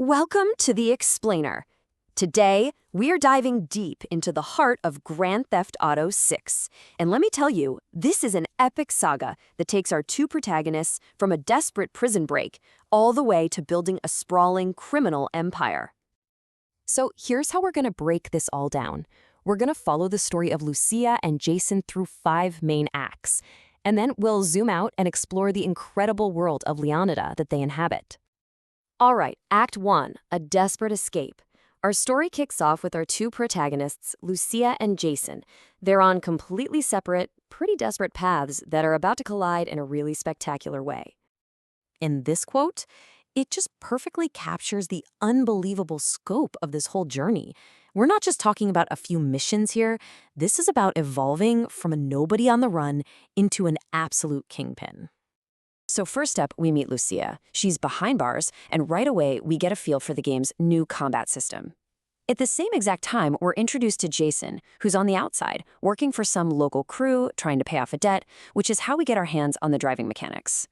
Welcome to The Explainer. Today, we are diving deep into the heart of Grand Theft Auto 6. And let me tell you, this is an epic saga that takes our two protagonists from a desperate prison break all the way to building a sprawling criminal empire. So here's how we're going to break this all down. We're going to follow the story of Lucia and Jason through 5 main acts. And then we'll zoom out and explore the incredible world of Leonida that they inhabit. All right, Act 1, A Desperate Escape. Our story kicks off with our two protagonists, Lucia and Jason. They're on completely separate, pretty desperate paths that are about to collide in a really spectacular way. In this quote, it just perfectly captures the unbelievable scope of this whole journey. We're not just talking about a few missions here. This is about evolving from a nobody on the run into an absolute kingpin. So first up, we meet Lucia. She's behind bars, and right away, we get a feel for the game's new combat system. At the same exact time, we're introduced to Jason, who's on the outside, working for some local crew, trying to pay off a debt, which is how we get our hands on the driving mechanics.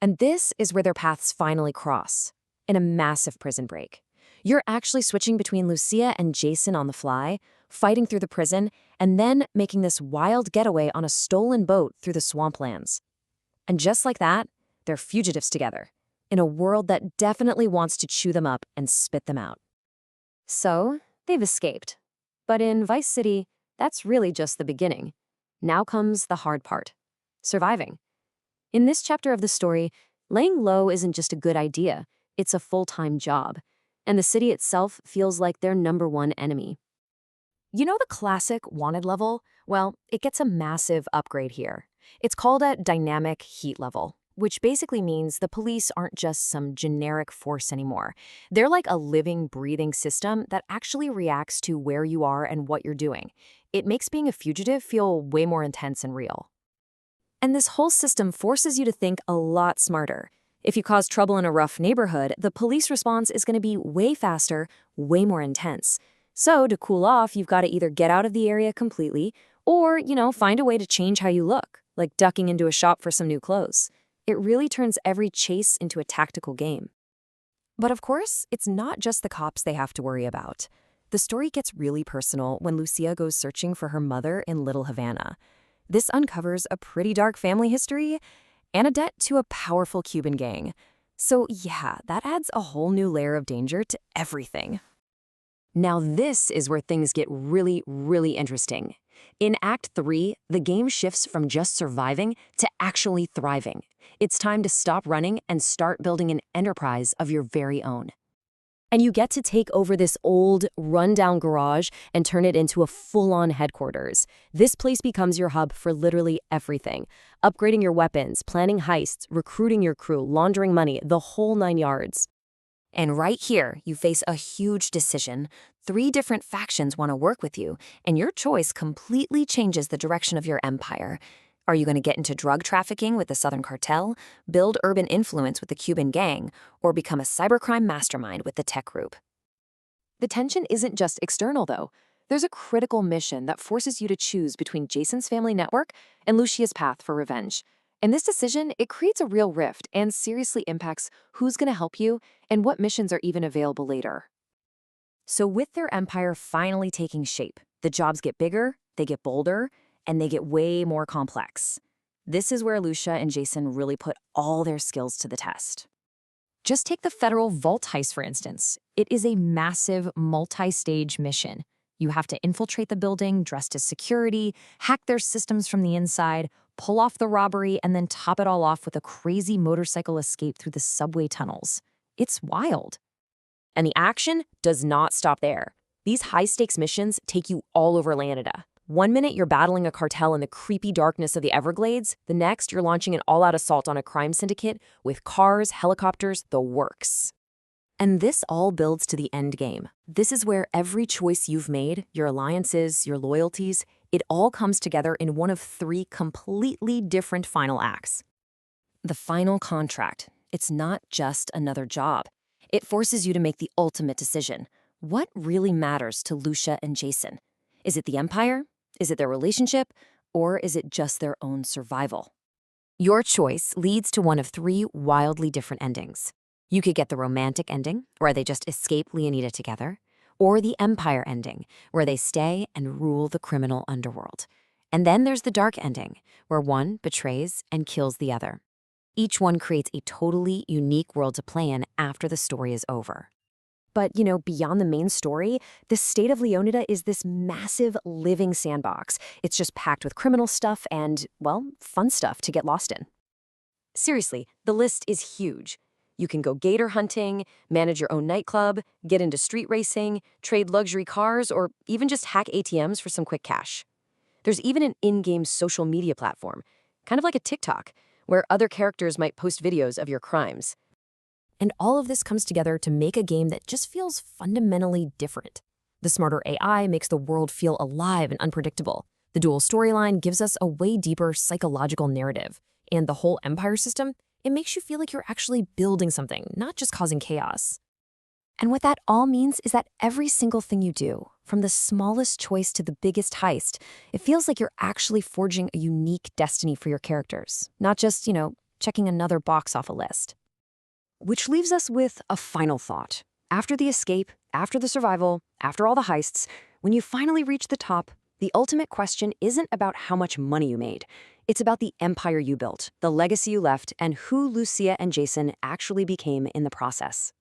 And this is where their paths finally cross, in a massive prison break. You're actually switching between Lucia and Jason on the fly, fighting through the prison, and then making this wild getaway on a stolen boat through the swamplands. And just like that, they're fugitives together, in a world that definitely wants to chew them up and spit them out. So, they've escaped. But in Vice City, that's really just the beginning. Now comes the hard part: surviving. In this chapter of the story, laying low isn't just a good idea, it's a full-time job. And the city itself feels like their #1 enemy. You know the classic wanted level? Well, it gets a massive upgrade here. It's called a dynamic heat level, which basically means the police aren't just some generic force anymore. They're like a living, breathing system that actually reacts to where you are and what you're doing. It makes being a fugitive feel way more intense and real. And this whole system forces you to think a lot smarter. If you cause trouble in a rough neighborhood, the police response is going to be way faster, way more intense. So to cool off, you've got to either get out of the area completely or, find a way to change how you look, like ducking into a shop for some new clothes. It really turns every chase into a tactical game. But of course, it's not just the cops they have to worry about. The story gets really personal when Lucia goes searching for her mother in Little Havana. This uncovers a pretty dark family history and a debt to a powerful Cuban gang. So yeah, that adds a whole new layer of danger to everything. Now this is where things get really, really interesting. In Act 3, the game shifts from just surviving to actually thriving. It's time to stop running and start building an enterprise of your very own. And you get to take over this old, run-down garage and turn it into a full-on headquarters. This place becomes your hub for literally everything. Upgrading your weapons, planning heists, recruiting your crew, laundering money, the whole 9 yards. And right here, you face a huge decision. 3 different factions want to work with you, and your choice completely changes the direction of your empire. Are you going to get into drug trafficking with the Southern Cartel, build urban influence with the Cuban gang, or become a cybercrime mastermind with the tech group? The tension isn't just external, though. There's a critical mission that forces you to choose between Jason's family network and Lucia's path for revenge. And this decision, it creates a real rift and seriously impacts who's going to help you and what missions are even available later. So with their empire finally taking shape, the jobs get bigger, they get bolder, and they get way more complex. This is where Lucia and Jason really put all their skills to the test. Just take the federal vault heist, for instance. It is a massive, multi-stage mission. You have to infiltrate the building, dressed as security, hack their systems from the inside, pull off the robbery, and then top it all off with a crazy motorcycle escape through the subway tunnels. It's wild. And the action does not stop there. These high-stakes missions take you all over Leonida. One minute you're battling a cartel in the creepy darkness of the Everglades, the next you're launching an all-out assault on a crime syndicate with cars, helicopters, the works. And this all builds to the end game. This is where every choice you've made, your alliances, your loyalties, it all comes together in one of 3 completely different final acts. The final contract. It's not just another job. It forces you to make the ultimate decision. What really matters to Lucia and Jason? Is it the empire? Is it their relationship? Or is it just their own survival? Your choice leads to one of 3 wildly different endings. You could get the romantic ending, where they just escape Leonida together, or the empire ending, where they stay and rule the criminal underworld. And then there's the dark ending, where one betrays and kills the other. Each one creates a totally unique world to play in after the story is over. But, beyond the main story, the state of Leonida is this massive living sandbox. It's just packed with criminal stuff and, well, fun stuff to get lost in. Seriously, the list is huge. You can go gator hunting, manage your own nightclub, get into street racing, trade luxury cars, or even just hack ATMs for some quick cash. There's even an in-game social media platform, kind of like a TikTok, where other characters might post videos of your crimes. And all of this comes together to make a game that just feels fundamentally different. The smarter AI makes the world feel alive and unpredictable. The dual storyline gives us a way deeper psychological narrative. And the whole empire system, it makes you feel like you're actually building something, not just causing chaos. And what that all means is that every single thing you do, from the smallest choice to the biggest heist, it feels like you're actually forging a unique destiny for your characters, not just, checking another box off a list. Which leaves us with a final thought. After the escape, after the survival, after all the heists, when you finally reach the top, the ultimate question isn't about how much money you made. It's about the empire you built, the legacy you left, and who Lucia and Jason actually became in the process.